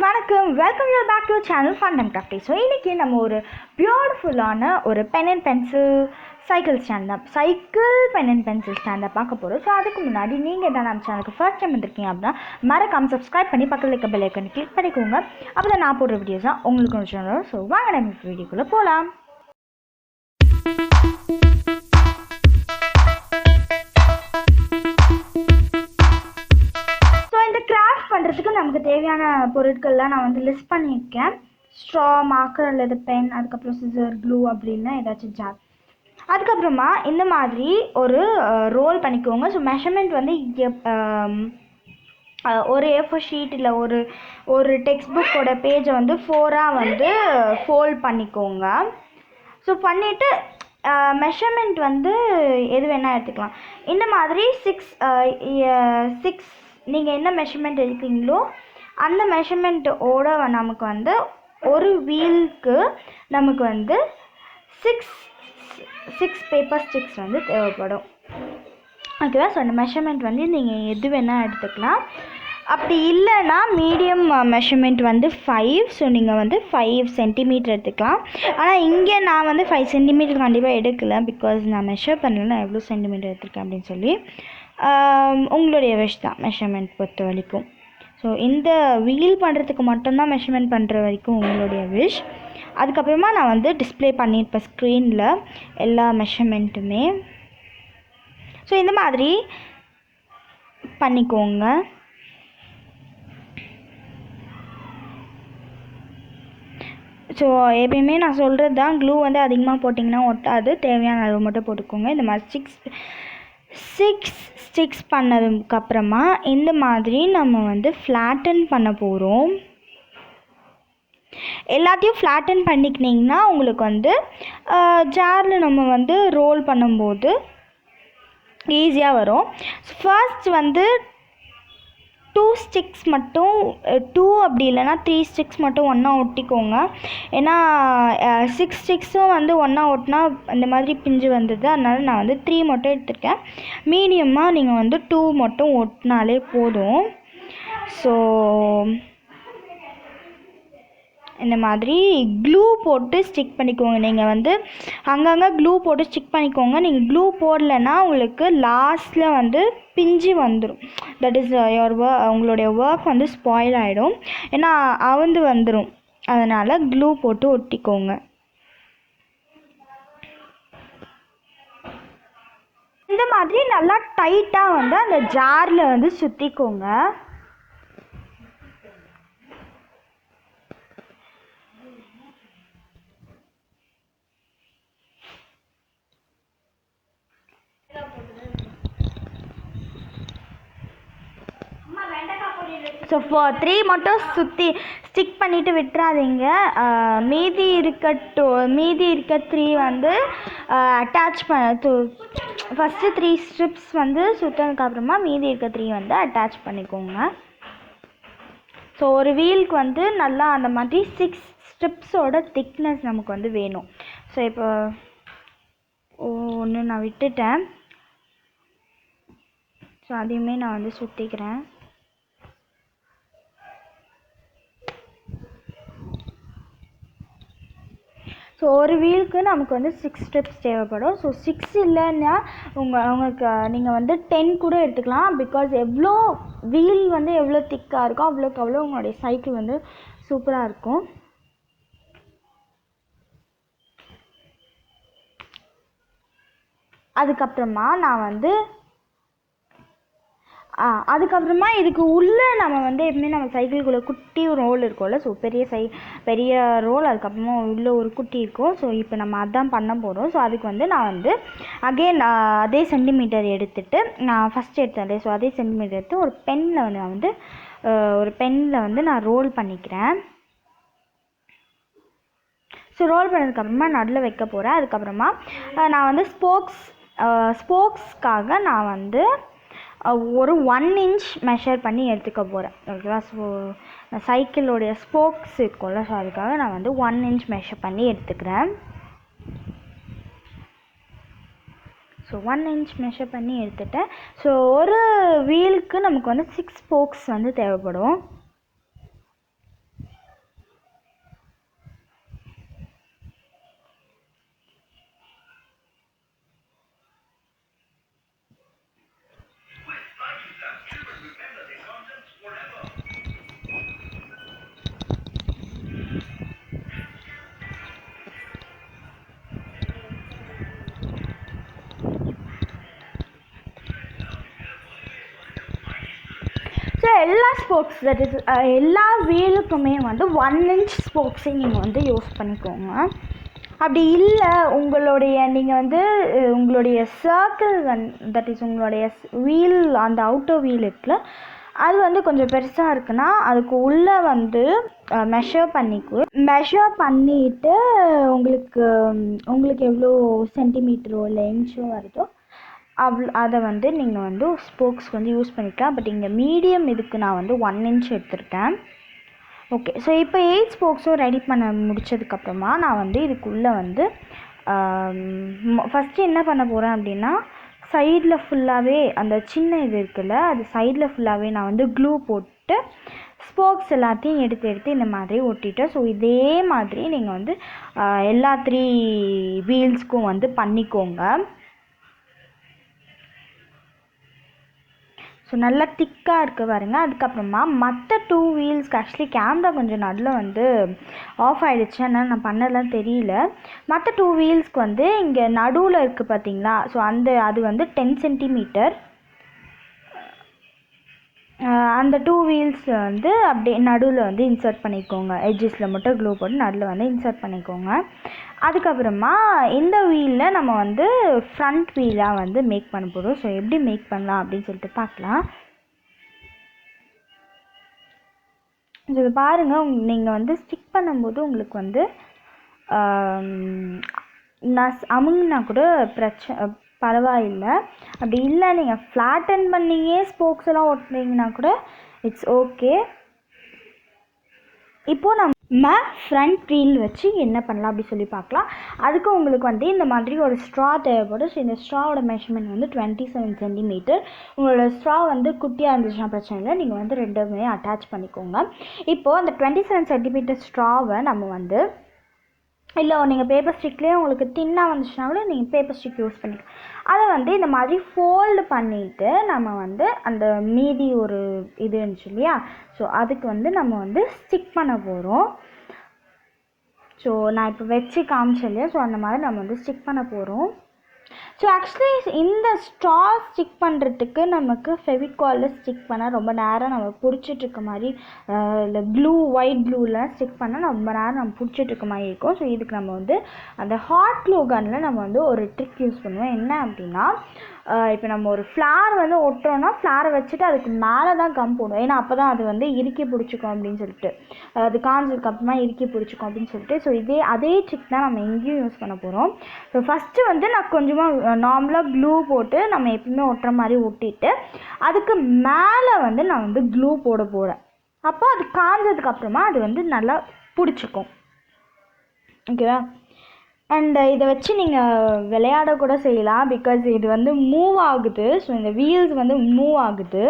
வணக்கம், welcome you back to channel fun and crafty. So இன்றைக்கி நம்ம ஒரு பியூட்டிஃபுல்லான ஒரு பென் அண்ட் பென்சில் சைக்கிள் ஸ்டாண்டப் பென் அண்ட் பென்சில் ஸ்டாண்டப் பார்க்க போகிறோம். ஸோ அதுக்கு முன்னாடி நீங்கள் எதாவது நம்ம சேனலுக்கு ஃபர்ஸ்ட் டைம் வந்திருக்கீங்க அப்படின்னா மறக்காமல் சப்ஸ்கிரைப் பண்ணி பக்கத்தில் இருக்க பெல் ஐக்கனை கிளிக் பண்ணிக்கோங்க. அப்போ தான் நான் போடுற வீடியோஸ் தான் உங்களுக்கு வரும். ஸோ வாங்க நம்ம வீடியோக்குள்ளே போகலாம். பண்ணுறதுக்கு நமக்கு தேவையான பொருட்கள்லாம் நான் வந்து லிஸ்ட் பண்ணியிருக்கேன். ஸ்ட்ரா, மார்க்கர் அல்லது பென், அதுக்கப்புறம் சிசர், க்ளூ அப்படின்னா ஏதாச்சும் ஜார். அதுக்கப்புறமா இந்த மாதிரி ஒரு ரோல் பண்ணிக்கோங்க. ஸோ மெஷர்மெண்ட் வந்து ஒரு A4 ஷீட் இல்லை ஒரு டெக்ஸ்ட் புக்கோட பேஜை வந்து 4ஆக வந்து ஃபோல்ட் பண்ணிக்கோங்க. ஸோ பண்ணிவிட்டு மெஷர்மெண்ட் வந்து எது வேணால் எடுத்துக்கலாம். இந்த மாதிரி 6 நீங்கள் என்ன மெஷர்மெண்ட் எடுக்கிறீங்களோ அந்த மெஷர்மெண்ட்டோட நமக்கு வந்து ஒரு வீலுக்கு நமக்கு வந்து 6 பேப்பர் ஸ்டிக்ஸ் வந்து தேவைப்படும். ஓகேவா? ஸோ அந்த மெஷர்மெண்ட் வந்து நீங்கள் எது வேணால் எடுத்துக்கலாம். அப்படி இல்லைன்னா மீடியம் மெஷர்மெண்ட் வந்து 5. ஸோ நீங்கள் வந்து 5 சென்டிமீட்டர் எடுத்துக்கலாம். ஆனால் இங்கே நான் வந்து 5 சென்டிமீட்டர் கண்டிப்பாக எடுக்கலை, பிகாஸ் நான் மெஷர் பண்ணல நான் எவ்வளோ சென்டிமீட்டர் எடுத்திருக்கேன் அப்படின்னு சொல்லி. உங்களுடைய விஷ் தான் மெஷர்மெண்ட் பொறுத்த வரைக்கும். ஸோ இந்த வீல் பண்ணுறதுக்கு மட்டும்தான் மெஷர்மெண்ட் பண்ணுற வரைக்கும் உங்களுடைய விஷ். அதுக்கப்புறமா நான் வந்து டிஸ்பிளே பண்ணியிருப்பேன் ஸ்க்ரீனில் எல்லா மெஷர்மெண்ட்டுமே. ஸோ இந்த மாதிரி பண்ணிக்கோங்க. ஸோ எப்பயுமே நான் சொல்கிறது தான், க்ளூ வந்து அதிகமாக போட்டிங்கன்னா ஒட்டாது, தேவையான அளவு மட்டும் போட்டுக்கோங்க. இந்த மாதிரி 6 ஸ்டிக்ஸ் பண்ணதுக்கப்புறமா இந்த மாதிரி நம்ம வந்து ஃப்ளாட்டன் பண்ண போகிறோம். எல்லாத்தையும் ஃப்ளாட்டன் பண்ணிக்கினிங்கன்னா உங்களுக்கு வந்து ஜாரில் நம்ம வந்து ரோல் பண்ணும்போது ஈஸியாக வரும். ஃபர்ஸ்ட் வந்து 2 ஸ்டிக்ஸ் மட்டும் 2 அப்படி இல்லைனா 3 ஸ்டிக்ஸ் மட்டும் ஒன்றா ஒட்டிக்கோங்க. ஏன்னா 6 ஸ்டிக்ஸும் வந்து ஒன்றா ஒட்டினா இந்த மாதிரி பிஞ்சு வந்தது. அதனால் நான் வந்து 3 மட்டும் எடுத்துருக்கேன். மீடியமாக நீங்கள் வந்து 2 மட்டும் ஒட்டினாலே போதும். ஸோ இந்த மாதிரி க்ளூ போட்டு ஸ்டிக் பண்ணிக்கோங்க. நீங்கள் வந்து அங்கங்கே க்ளூ போட்டு ஸ்டிக் பண்ணிக்கோங்க. நீங்கள் க்ளூ போடலைன்னா உங்களுக்கு லாஸ்ட்டில் வந்து பிஞ்சு வந்துடும். தட் இஸ் உங்களுடைய ஒர்க் வந்து ஸ்பாயில் ஆகிடும். ஏன்னா அவுந்து வந்துடும். அதனால் க்ளூ போட்டு ஒட்டிக்கோங்க. இந்த மாதிரி நல்லா டைட்டாக வந்து அந்த ஜாரில் வந்து சுற்றிக்கோங்க. ஸோ 3 மட்டும் சுற்றி ஸ்டிக் பண்ணிவிட்டு விட்டுறாதீங்க. மீதி இருக்க 3 வந்து அட்டாச் ஃபஸ்ட்டு 3 ஸ்ட்ரிப்ஸ் வந்து சுற்றதுக்கப்புறமா மீதி இருக்க 3 வந்து அட்டாச் பண்ணிக்கோங்க. ஸோ ஒரு வீலுக்கு வந்து நல்லா அந்த மாதிரி 6 ஸ்ட்ரிப்ஸோட திக்னஸ் நமக்கு வந்து வேணும். ஸோ இப்போ ஒன்று நான் விட்டுட்டேன். ஸோ அதையுமே நான் வந்து சுற்றிக்கிறேன். ஸோ ஒரு வீலுக்கு நமக்கு வந்து 6 ஸ்ட்ரிப்ஸ் தேவைப்படும். ஸோ 6 இல்லைன்னா உங்களுக்கு நீங்கள் வந்து 10 கூட எடுத்துக்கலாம். பிகாஸ் எவ்வளோ வீல் வந்து எவ்வளோ திக்காக இருக்கோ அவ்வளோக்கு அவ்வளோ உங்களுடைய சைக்கிள் வந்து சூப்பராக இருக்கும். அதுக்கப்புறமா இதுக்கு உள்ளே நம்ம வந்து எப்பவுமே நம்ம சைக்கிள்குள்ளே குட்டி ரோல் இருக்கும்ல. ஸோ பெரிய ரோல், அதுக்கப்புறமா உள்ளே ஒரு குட்டி இருக்கும். ஸோ இப்போ நம்ம அதான் பண்ண போகிறோம். ஸோ அதுக்கு வந்து நான் வந்து அகெயின் அதே சென்டிமீட்டர் எடுத்துகிட்டு நான் ஃபஸ்ட் எடுத்தேன். ஸோ அதே சென்டிமீட்டர் எடுத்து ஒரு பென்னில் வந்து நான் ரோல் பண்ணிக்கிறேன். ஸோ ரோல் பண்ணதுக்கப்புறமா நடுவில் வைக்க போகிறேன். அதுக்கப்புறமா நான் வந்து ஸ்போக்ஸ்க்காக நான் வந்து ஒரு 1 இன்ச் மெஷர் பண்ணி எடுத்துக்க போகிறேன். ஓகேவா? ஸோ சைக்கிளோடைய ஸ்போக்ஸ் இருக்கும்ல, ஸோ அதுக்காக நான் வந்து 1 இன்ச் மெஷர் பண்ணி எடுத்துக்கிறேன். ஸோ 1 இன்ச் மெஷர் பண்ணி எடுத்துட்டேன். ஸோ ஒரு வீலுக்கு நமக்கு வந்து 6 ஸ்போக்ஸ் வந்து தேவைப்படும். ஸ்போக்ஸ் தட் இஸ் எல்லா வீலுக்குமே வந்து 1 இன்ச் ஸ்போக்ஸை நீங்கள் வந்து யூஸ் பண்ணிக்கோங்க. அப்படி இல்லை நீங்கள் வந்து உங்களுடைய சர்க்கிள் தட் இஸ் உங்களுடைய வீல், அந்த அவுட்டர் வீல் இருக்குல்ல, அது வந்து கொஞ்சம் பெருசாக இருக்குன்னா அதுக்கு உள்ளே வந்து மெஷர் பண்ணிவிட்டு உங்களுக்கு எவ்வளோ சென்டிமீட்டரோ இல்லை இன்ச்சோ வருதோ அதை வந்து நீங்கள் வந்து ஸ்போக்ஸ் வந்து யூஸ் பண்ணிக்கலாம். பட் இங்கே மீடியம் இதுக்கு நான் வந்து 1 இன்ச் எடுத்திருக்கேன். ஓகே, ஸோ இப்போ 8 ஸ்போக்ஸும் ரெடி பண்ண முடித்ததுக்கப்புறமா நான் வந்து இதுக்குள்ளே வந்து ஃபஸ்ட்டு என்ன பண்ண போகிறேன் அப்படின்னா, சைடில் ஃபுல்லாகவே அந்த சின்ன இது இருக்குல்ல, அது சைடில் ஃபுல்லாகவே நான் வந்து க்ளூ போட்டு ஸ்போக்ஸ் எல்லாத்தையும் எடுத்து இந்த மாதிரி ஒட்டிட்டேன். ஸோ இதே மாதிரி நீங்கள் வந்து எல்லா 3 வீல்ஸ்க்கும் வந்து பண்ணிக்கோங்க. ஸோ நல்லா திக்காக இருக்க பாருங்க. அதுக்கப்புறமா மற்ற 2 வீல்ஸ்க்கு ஆக்சுவலி கேமரா கொஞ்சம் நடுவில் வந்து ஆஃப் ஆகிடுச்சு, அதனால் நான் பண்ணதெல்லாம் தெரியல. மற்ற 2 வீல்ஸ்க்கு வந்து இங்கே நடுவில் இருக்குது பார்த்தீங்களா, ஸோ அது வந்து 10 சென்டிமீட்டர். அந்த 2 வீல்ஸ் வந்து அப்படியே நடுவில் வந்து இன்சர்ட் பண்ணிக்கோங்க. எட்ஜஸில் மட்டும் க்ளூ போட்டு நடுவில் வந்து இன்சர்ட் பண்ணிக்கோங்க. அதுக்கப்புறமா இந்த வீலில் நம்ம வந்து ஃப்ரண்ட் வீலாக வந்து மேக் பண்ண போகிறோம். ஸோ எப்படி மேக் பண்ணலாம் அப்படின்னு சொல்லிட்டு பார்க்கலாம். இது பாருங்கள், நீங்கள் வந்து ஸ்டிக் பண்ணும்போது உங்களுக்கு வந்து அமுங்கினா கூட பரவாயில்லை. அப்படி இல்லை நீங்கள் ஃப்ளாட்டன் பண்ணியே ஸ்போக்ஸ் எல்லாம் ஒட்டுறீங்கன்னா கூட இட்ஸ் ஓகே. இப்போது நம்ம ஃப்ரண்ட் வீல் வச்சு என்ன பண்ணலாம் அப்படி சொல்லி பார்க்கலாம். அதுக்கு உங்களுக்கு வந்து இந்த மாதிரி ஒரு ஸ்ட்ரா தேவைப்படும். ஸோ இந்த ஸ்ட்ராவோட மெஷர்மெண்ட் வந்து 27 சென்டிமீட்டர். உங்களோட ஸ்ட்ரா வந்து குட்டியாக இருந்துச்சுன்னா பிரச்சனை இல்லை, நீங்கள் வந்து 2மே அட்டாச் பண்ணிக்கோங்க. இப்போது அந்த 27 சென்டிமீட்டர் ஸ்ட்ராவை நம்ம வந்து, இல்லை நீங்கள் பேப்பர் ஸ்டிக்லேயே உங்களுக்கு தின்னாக வந்துச்சுன்னா கூட நீங்கள் பேப்பர் ஸ்டிக் யூஸ் பண்ணிக்கலாம். அதை வந்து இந்த மாதிரி ஃபோல்டு பண்ணிவிட்டு நம்ம வந்து அந்த மீதி ஒரு இது இருந்துச்சு இல்லையா, ஸோ அதுக்கு வந்து நம்ம வந்து ஸ்டிக் பண்ண போகிறோம். ஸோ நான் இப்போ வச்சு காமிச்சேன் இல்லையா, ஸோ அந்த மாதிரி நம்ம வந்து ஸ்டிக் பண்ண போகிறோம். ஸோ ஆக்சுவலி இந்த ஸ்ட்ரா ஸ்டிக் பண்ணுறதுக்கு நமக்கு ஃபெவிகாலில் ஸ்டிக் பண்ணால் ரொம்ப நேரம் நம்ம பிடிச்சிட்ருக்க மாதிரி, இல்லை ஒயிட் க்ளூவில் ஸ்டிக் பண்ணால் ரொம்ப நேரம் நம்ம பிடிச்சிட்ருக்க மாதிரி இருக்கும். ஸோ இதுக்கு நம்ம வந்து அந்த ஹாட் க்ளூ கன்னில் நம்ம வந்து ஒரு ட்ரிக் யூஸ் பண்ணுவோம். என்ன அப்படின்னா, இப்போ நம்ம ஒரு ஃப்ளார் வந்து ஒட்டுறோன்னா ஃப்ளாரை வச்சுட்டு அதுக்கு மேலே தான் கம் போடுவோம். ஏன்னா அப்போ தான் அது வந்து இறுக்கி பிடிச்சிக்கும் அப்படின்னு சொல்லிட்டு, அது காஞ்சதுக்கப்புறமா இறுக்கி பிடிச்சிக்கும் அப்படின்னு சொல்லிட்டு. ஸோ அதே ட்ரிக் தான் நம்ம எங்கேயும் யூஸ் பண்ண போகிறோம். ஸோ ஃபஸ்ட்டு வந்து நான் கொஞ்சமாக நார்மலாக க்ளூ போட்டு நம்ம எப்பவுமே ஒட்டுற மாதிரி ஒட்டிட்டு அதுக்கு மேலே வந்து நான் வந்து க்ளூ போட போகிறேன். அப்போ அது காஞ்சதுக்கப்புறமா அது வந்து நல்லா பிடிச்சிக்கும். ஓகேவா? அண்ட் இதை வச்சு நீங்கள் விளையாட கூட செய்யலாம். பிகாஸ் இது வந்து மூவ் ஆகுது. ஸோ இந்த வீல்ஸ் வந்து மூவ் ஆகுது.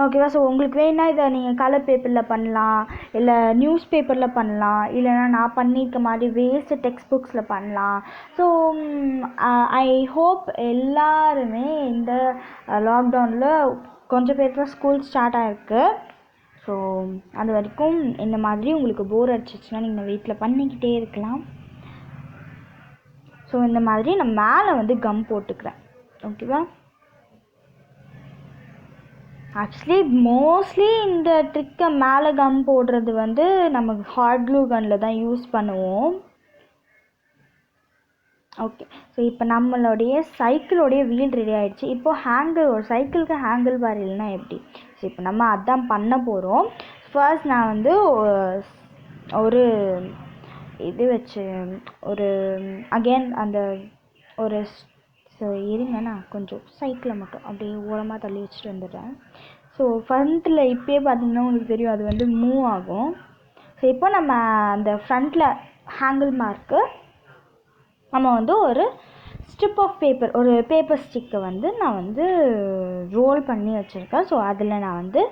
ஓகேவா? ஸோ உங்களுக்கு வேணால் இதை நீங்கள் கலர் பேப்பரில் பண்ணலாம், இல்லை நியூஸ் பேப்பரில் பண்ணலாம், இல்லைனா நான் பண்ணியிருக்க மாதிரி வேஸ்ட்டு டெக்ஸ்ட் புக்ஸில் பண்ணலாம். ஸோ ஐ ஹோப் எல்லாருமே இந்த லாக்டவுனில் கொஞ்சம் பேர் தான் ஸ்கூல் ஸ்டார்ட் ஆகிருக்கு. ஸோ அது வரைக்கும் இந்த மாதிரி உங்களுக்கு போர் அடிச்சிச்சுன்னா நீங்கள் வீட்டில் பண்ணிக்கிட்டே இருக்கலாம். ஸோ இந்த மாதிரி நான் மேலே வந்து கம் போட்டுக்கிறேன். ஓகேவா? ஆக்சுவலி மோஸ்ட்லி இந்த ட்ரிக்கை மேலே கம் போடுறது வந்து நம்ம ஹாட் க்ளூ கன்னில் தான் யூஸ் பண்ணுவோம். ஓகே, ஸோ இப்போ நம்மளுடைய சைக்கிளோடைய வீல் ரெடி ஆகிடுச்சு. இப்போது ஒரு சைக்கிளுக்கு ஹேண்டில் பார் இல்லைன்னா எப்படி? ஸோ இப்போ நம்ம அதான் பண்ண போகிறோம். ஃபர்ஸ்ட் நான் வந்து ஒரு இது வச்சு அகெயின் அந்த ஒரு ஸோ இருங்க, நான் கொஞ்சம் சைக்கிளை மட்டும் அப்படியே ஓரமாக தள்ளி வச்சுட்டு வந்துடுறேன். ஸோ ஃப்ரண்ட்டில் இப்போயே பார்த்தீங்கன்னா உங்களுக்கு தெரியும் அது வந்து மூவ் ஆகும். ஸோ இப்போ நம்ம அந்த ஃப்ரண்ட்டில் ஹேண்டில் மார்க்கு நம்ம வந்து ஒரு ஸ்ட்ரிப் ஆஃப் பேப்பர், ஒரு பேப்பர் ஸ்டிக்கை வந்து நான் வந்து ரோல் பண்ணி வச்சுருக்கேன். ஸோ அதில் நான் வந்து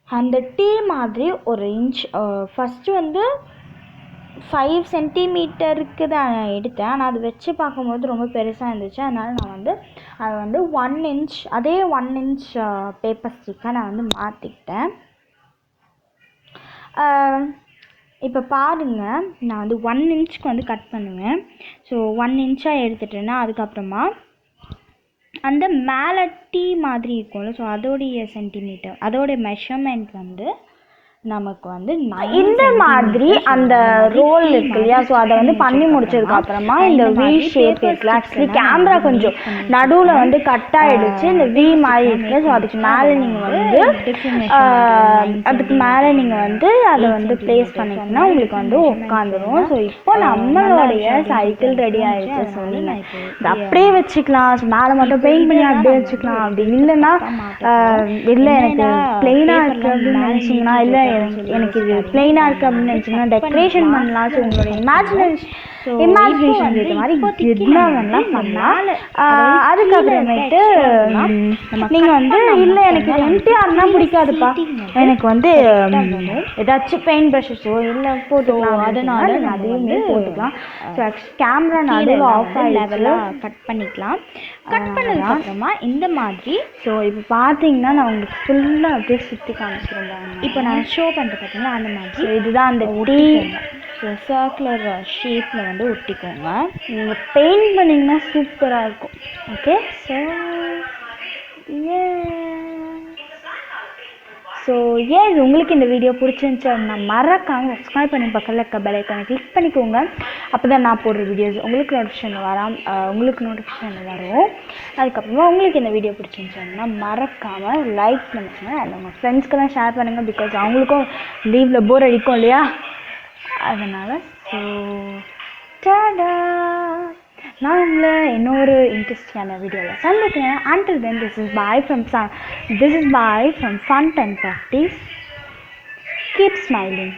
அந்த டீ மாதிரி ஒரு இன்ச், ஃபஸ்ட்டு வந்து 5 சென்டிமீட்டருக்கு தான் நான் எடுத்தேன். ஆனால் அது வச்சு பார்க்கும்போது ரொம்ப பெருசாக இருந்துச்சு. அதனால் நான் வந்து அதை வந்து 1 இன்ச், அதே 1 இன்ச் பேப்பர் ஸ்டிக்காக நான் வந்து மாற்றிக்கிட்டேன். இப்போ பாருங்கள், நான் வந்து 1 இன்ச்சுக்கு வந்து கட் பண்ணுவேன். ஸோ 1 இன்ச்சாக எடுத்துட்டேன்னா அதுக்கப்புறமா அந்த மேலே டீ மாதிரி இருக்கும்ல, ஸோ அதோடைய சென்டிமீட்டர் அதோடைய மெஷர்மெண்ட் வந்து நமக்கு வந்து இந்த மாதிரி அந்த ரோல் இருக்கு இல்லையா, ஸோ அதை வந்து பண்ணி முடிச்சதுக்கு அப்புறமா இந்த வி ஷேப் இருக்குல்ல, ஆக்சுவலி கேமரா கொஞ்சம் நடுவில் வந்து கட் ஆகிடுச்சு, இந்த வி மாதிரி இருக்குல்ல, ஸோ அதுக்கு மேலே நீங்கள் வந்து அதை வந்து ப்ளேஸ் பண்ணிங்கன்னா உங்களுக்கு வந்து உட்காந்துரும். ஸோ இப்போ நம்மளுடைய சைக்கிள் ரெடி ஆகிடுச்சு. ஸோ நீங்கள் இதை அப்படியே வச்சுக்கலாம், ஸோ மேலே மட்டும் பெயிண்ட் பண்ணி அப்படியே வச்சுக்கலாம். அப்படி இல்லைன்னா இல்லை எனக்கு பிளெயினாக இருக்குது அப்படின்னு நினச்சிங்கன்னா, இல்லை எனக்கு இது பிளெயினாக இருக்குது அப்படின்னு நினச்சிங்கன்னா டெக்கரேஷன் பண்ணலாம். ஸோ உங்களோட இமேஜினேஷன் ஏற்ற மாதிரி என்ன வேணாலும் பண்ணலாம். அதுக்கப்புறமேட்டு நீங்கள் வந்து இல்லை எனக்கு எம்டிஆர்னா பிடிக்காதுப்பா, எனக்கு வந்து ஏதாச்சும் பெயிண்ட் ப்ரஷஸோ இல்லை போட்டுக்கலாம், அதனால அதையுமே போட்டுக்கலாம். ஸோ கேமரா நடுவில் ஆஃப் ஆகி லெவலாக கட் பண்ணிக்கலாம். கட் பண்ணதுக்கு அப்புறமா இந்த மாதிரி ஸோ இப்போ பார்த்தீங்கன்னா நான் உங்களுக்கு ஃபுல்லாக அப்படியே சுற்றி காமிச்சிருந்தேன். இப்போ நான் ஷோ பண்ணுறது பார்த்தீங்கன்னா அந்த மாதிரி இதுதான் அந்த டீ. ஸோ சர்க்குலர் ஷேப்பில் வந்து ஒட்டிக்கோங்க. நீங்கள் பெயிண்ட் பண்ணிங்கன்னா சூப்பராக இருக்கும். ஓகே, ஸோ உங்களுக்கு இந்த வீடியோ பிடிச்சிருந்துச்சு அப்படின்னா மறக்காமல் சப்ஸ்கிரைப் பண்ணி பக்கத்தில் இருக்க பெல் ஐக்கானை கிளிக் பண்ணிக்கோங்க. அப்போ தான் நான் போடுற வீடியோஸ் உங்களுக்கு நோட்டிஃபிகேஷன் வரும். அதுக்கப்புறமா உங்களுக்கு இந்த வீடியோ பிடிச்சிருந்துச்சு அப்படின்னா மறக்காமல் லைக் பண்ணுங்கள், அண்ட் உங்கள் ஃப்ரெண்ட்ஸ்க்கெல்லாம் ஷேர் பண்ணுங்கள். பிகாஸ் அவங்களுக்கும் லீவில் போர் அடிக்கும் இல்லையா, அதனால். ஸோ டாடா, நான் உங்களை இன்னொரு இன்ட்ரெஸ்டிங்கான வீடியோவில் சந்திக்கிறேன். Until then, this is bye from Fun and Practice. Keep smiling.